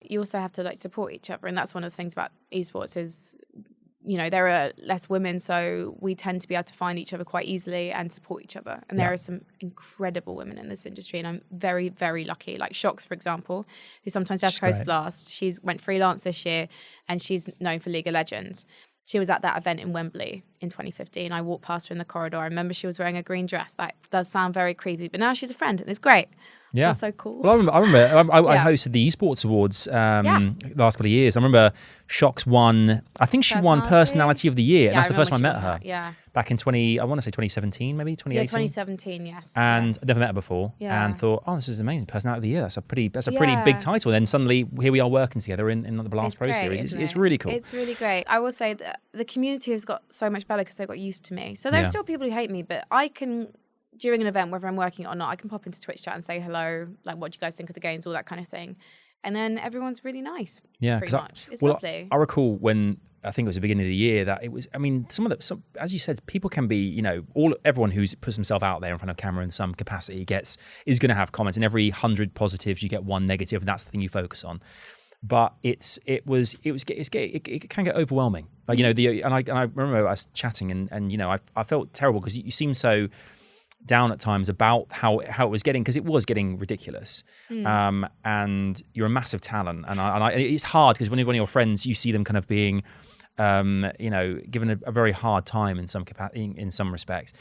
you also have to like support each other. And that's one of the things about esports is, you know, there are less women, so we tend to be able to find each other quite easily and support each other. And there are some incredible women in this industry, and I'm very, very lucky. Like Shox, for example, who sometimes does host Blast. She's went freelance this year, and she's known for League of Legends. She was at that event in Wembley in 2015. I walked past her in the corridor. I remember she was wearing a green dress. That does sound very creepy, but now she's a friend, and it's great. Yeah, so cool. Well, I remember I hosted the Esports Awards last couple of years. I remember Shox won. I think she won Personality of the Year, and that's the first time I met her. Yeah, back in 2017, maybe 2018. Yeah, 2017. Yes. And I'd never met her before, and thought, oh, this is amazing, Personality of the Year. That's a pretty big title. And then suddenly here we are working together in the Blast Pro Series. It's really cool. It's really great. I will say that the community has got so much better because they got used to me. So there are still people who hate me, but I can, during an event, whether I'm working or not, I can pop into Twitch chat and say hello, like, what do you guys think of the games, all that kind of thing. And then everyone's really nice. Yeah, pretty much. It's lovely. I recall when, I think it was the beginning of the year, that it was, I mean, some as you said, people can be, you know, everyone who's puts himself out there in front of camera in some capacity is going to have comments, and every 100 positives, you get one negative, and that's the thing you focus on. But it can get overwhelming. Like, you know, and I remember us chatting, and you know, I felt terrible because you seem so down at times about how it was getting, because it was getting ridiculous. And you're a massive talent, and it's hard because when one of your friends, you see them kind of being, you know, given a very hard time in some respects.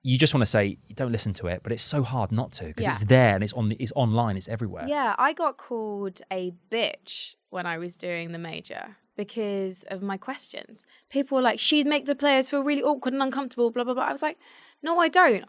You just want to say, don't listen to it, but it's so hard not to, because it's there and it's online, it's everywhere. Yeah, I got called a bitch when I was doing the major because of my questions. People were like, she'd make the players feel really awkward and uncomfortable, blah, blah, blah. I was like, no, I don't.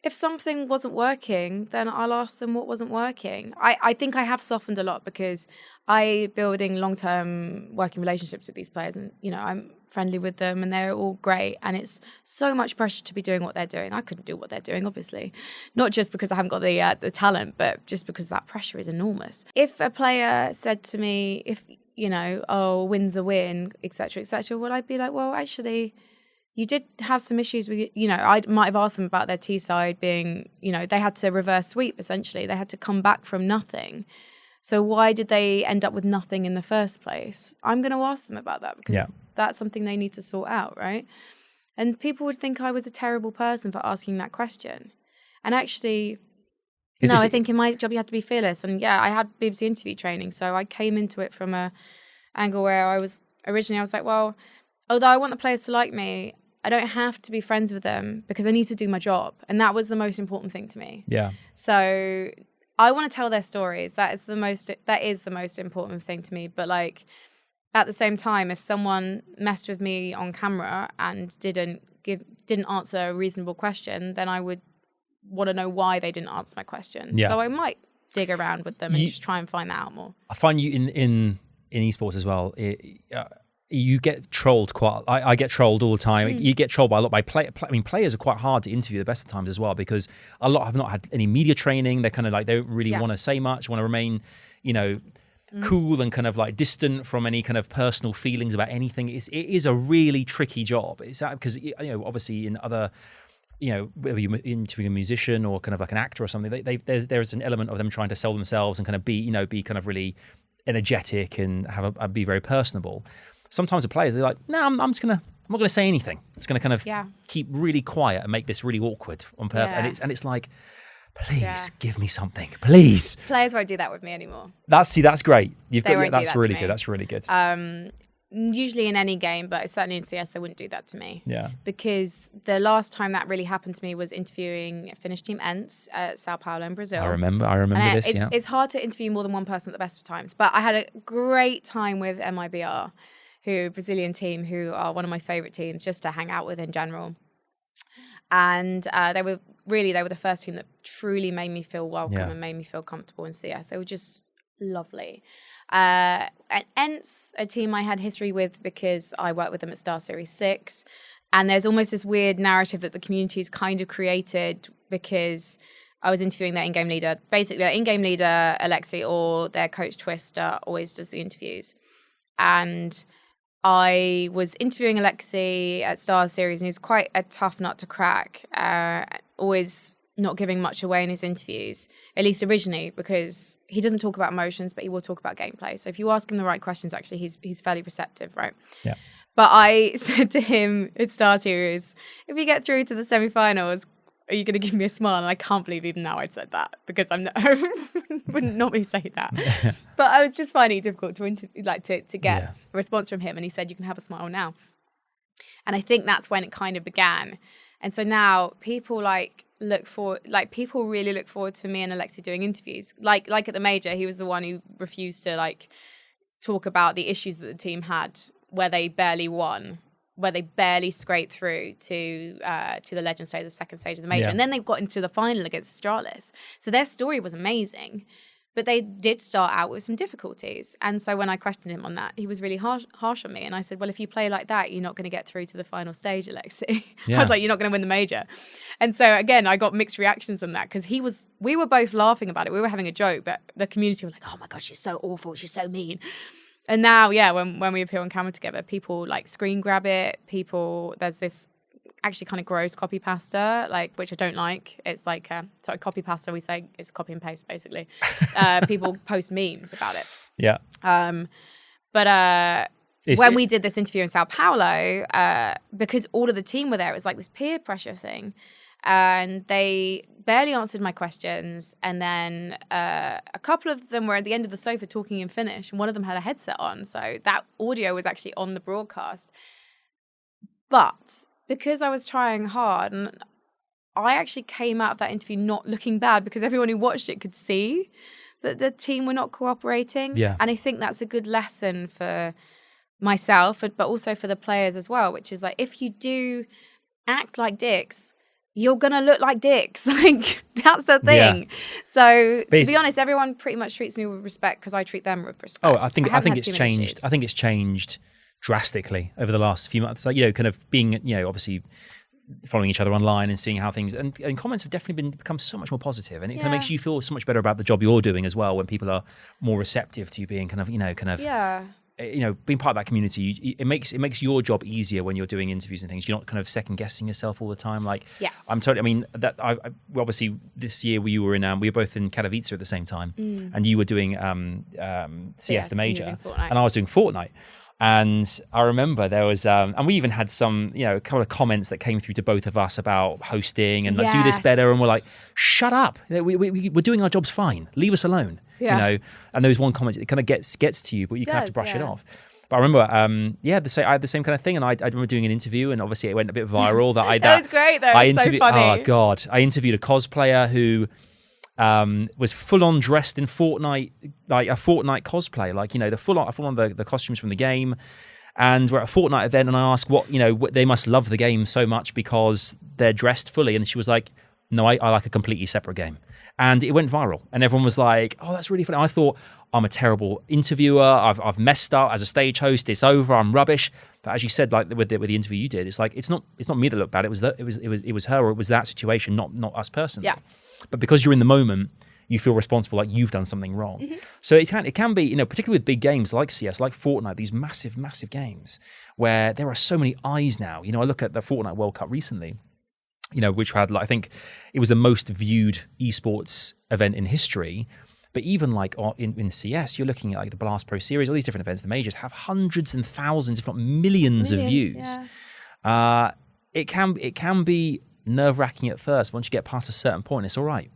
If something wasn't working, then I'll ask them what wasn't working. I think I have softened a lot because I'm building long-term working relationships with these players, and, you know, I'm friendly with them and they're all great, and it's so much pressure to be doing what they're doing. I couldn't do what they're doing, obviously, not just because I haven't got the talent, but just because that pressure is enormous. If a player said to me, if, you know, oh, win's a win, etc., well, I'd be like, well, actually, you did have some issues with, you know, I might have asked them about their T side being, you know, they had to reverse sweep, essentially. They had to come back from nothing. So why did they end up with nothing in the first place? I'm going to ask them about that, because that's something they need to sort out, right? And people would think I was a terrible person for asking that question. And actually, I think in my job you have to be fearless. And yeah, I had BBC interview training, so I came into it from a angle where I was like, well, although I want the players to like me, I don't have to be friends with them because I need to do my job. And that was the most important thing to me. Yeah. So I want to tell their stories. That is the most important thing to me. But like, at the same time, if someone messed with me on camera and didn't answer a reasonable question, then I would want to know why they didn't answer my question. Yeah. So I might dig around with them and just try and find that out more. I find you in esports as well. You get trolled quite. I get trolled all the time. You get trolled by a lot by players are quite hard to interview the best of times as well, because a lot have not had any media training. They're kind of like, they don't really want to say much, want to remain, you know, cool and kind of like distant from any kind of personal feelings about anything. It is a really tricky job. It's that because, you know, obviously in other, you know, whether you're interviewing a musician or kind of like an actor or something, there's an element of them trying to sell themselves and kind of be kind of really energetic and be very personable. Sometimes the players, they're like, no, I'm not going to say anything. It's going to kind of keep really quiet and make this really awkward on purpose. And it's like, please give me something, please. Players won't do that with me anymore. That's great. That's really good. That's really good. Usually in any game, but certainly in CS, they wouldn't do that to me. Yeah. Because the last time that really happened to me was interviewing Finnish team ENTS at Sao Paulo in Brazil. I remember this. It's hard to interview more than one person at the best of times, but I had a great time with MIBR. Brazilian team, who are one of my favorite teams just to hang out with in general. And they were the first team that truly made me feel welcome and made me feel comfortable in CS. They were just lovely. And ENTS, a team I had history with because I worked with them at Star Series 6. And there's almost this weird narrative that the community's kind of created because I was interviewing their in-game leader. Basically, their in-game leader, Alexi, or their coach, Twister, always does the interviews. And I was interviewing Alexi at Star Series, and he's quite a tough nut to crack. Always not giving much away in his interviews, at least originally, because he doesn't talk about emotions, but he will talk about gameplay. So if you ask him the right questions, actually, he's fairly receptive, right? Yeah. But I said to him at Star Series, if you get through to the semi-finals, are you going to give me a smile? And I can't believe even now I'd said that, because I wouldn't normally say that. But I was just finding it difficult to get a response from him. And he said, you can have a smile now. And I think that's when it kind of began. And so now people people really look forward to me and Alexi doing interviews. Like at the major, he was the one who refused to talk about the issues that the team had, where they barely won, where they barely scraped through to the legend stage, the second stage of the major. And then they got into the final against Astralis. So their story was amazing, but they did start out with some difficulties. And so when I questioned him on that, he was really harsh on me. And I said, well, if you play like that, you're not going to get through to the final stage, Alexi. I was like, you're not going to win the major. And so again, I got mixed reactions on that, because we were both laughing about it. We were having a joke, but the community were like, oh my God, she's so awful. She's so mean. And now, when we appear on camera together, people screen grab it. There's this actually kind of gross copy pasta, which I don't like. It's copy pasta, we say it's copy and paste, basically. People post memes about it. Yeah. But when we did this interview in Sao Paulo, because all of the team were there, it was this peer pressure thing. And they barely answered my questions. And then a couple of them were at the end of the sofa talking in Finnish, and one of them had a headset on. So that audio was actually on the broadcast. But because I was trying hard, and I actually came out of that interview not looking bad, because everyone who watched it could see that the team were not cooperating. Yeah. And I think that's a good lesson for myself, but also for the players as well, which is if you do act like dicks, you're going to look like dicks. That's the thing. Yeah. So to be honest, everyone pretty much treats me with respect, because I treat them with respect. Oh, I think it's changed. Issues. I think it's changed drastically over the last few months. Kind of being, obviously following each other online and seeing how things, and comments have definitely become so much more positive, and it kind of makes you feel so much better about the job you're doing as well, when people are more receptive to you being being part of that community. It makes your job easier when you're doing interviews and things. You're not kind of second guessing yourself all the time. Yes. Obviously this year we were both in Katowice at the same time, and you were doing CS the major, and I was doing Fortnite. And I remember there was, and we even had some, a couple of comments that came through to both of us about hosting and do this better. And we're like, shut up. We're doing our jobs fine. Leave us alone. Yeah. And there was one comment that kind of gets to you, but you kind of have to brush it off. But I remember, I had the same kind of thing. And I remember doing an interview, and obviously it went a bit viral. That was great though. It was so funny. Oh God. I interviewed a cosplayer who was full on dressed in Fortnite, like a Fortnite cosplay, the full on the costumes from the game. And we're at a Fortnite event, and I asked what they must love the game so much because they're dressed fully. And she was like, no, I like a completely separate game. And it went viral, and everyone was like, oh, that's really funny. I thought, I'm a terrible interviewer. I've messed up as a stage host. It's over. I'm rubbish. But as you said, with the interview you did, it's it's not me that looked bad. It was her, or it was that situation, not us personally. Yeah. But because you're in the moment, you feel responsible, like you've done something wrong. Mm-hmm. So it can be, particularly with big games like CS, like Fortnite, these massive, massive games where there are so many eyes now. I look at the Fortnite World Cup recently, which had, I think it was the most viewed esports event in history. But even in CS, you're looking at the Blast Pro Series, all these different events, the majors have hundreds and thousands, if not millions of views. Yeah. It can be nerve-wracking at first. Once you get past a certain point, it's all right.